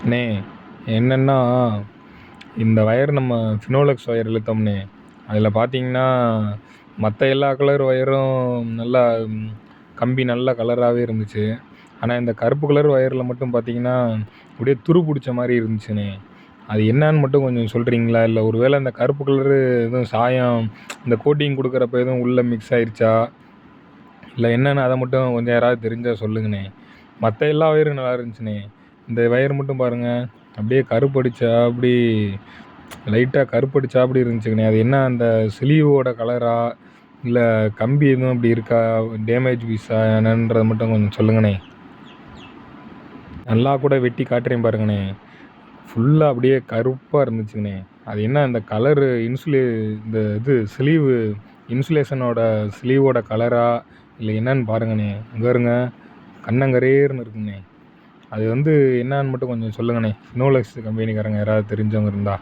அண்ணே என்னன்னா, இந்த ஒயர் நம்ம ஃபினோலெக்ஸ் ஒயர் இழுத்தோம்னே, அதில் பார்த்தீங்கன்னா, மத்த எல்லா கலர் ஒயரும் நல்லா கம்பி நல்ல கலராவே இருந்துச்சு. ஆனா, இந்த கருப்பு கலர் ஒயர்ல மட்டும் பார்த்தீங்கன்னா, அப்படியே துரு புடிச்ச மாரி இருந்துச்சுண்ணே. அது என்னான்னு மட்டும் கொஞ்சம் சொல்றீங்களா? இல்ல ஒரு வேள இந்த கருப்பு கலரு எதுவும் சாயம் இந்த கோட்டிங் குடுக்குறப்ப எதுவும் உள்ள மிக்ஸ் ஆயிருச்சா? இல்ல என்னன்னு அத மட்டும் கொஞ்சம் யாராவது தெரிஞ்சா சொல்லுங்கண்ணே. மத்த எல்லா ஒயரும் நல்லா இருந்துச்சுண்ணே. இந்த ஒயர் மட்டும் பாருங்க, அப்படியே கருப்படிச்சாப்படி லைட்டா கருப்படிச்சாப்படி இருந்துச்சுங்கண்ணே. அது என்ன அந்த ஸ்லீவோட கலரா? இல்ல கம்பி எதுவும் அப்படி இருக்கா? டேமேஜ் பீஸா என்னன்றத மட்டும் கொஞ்சம் சொல்லுங்கண்ணே. நல்லா கூட வெட்டி காட்டுறேன் பாருங்கண்ணே. ஃபுல்லா அப்படியே கருப்பா இருந்துச்சுங்கண்ணே. அது என்ன அந்த கலரு இந்த இது இன்சுலேஷனோட ஸ்லீவோட கலரா? இல்ல என்னன்னு பாருங்கண்ணே. இங்க பாருங்க, கன்னங்கரேர்ன்னு இருக்குங்கண்ணே. அது என்னான்னு மட்டும் கொஞ்சம் சொல்லுங்கண்ணே. ஃபினோலெக்ஸ் கம்பெனிக்காரங்க யாராவது தெரிஞ்சவங்க இருந்தா.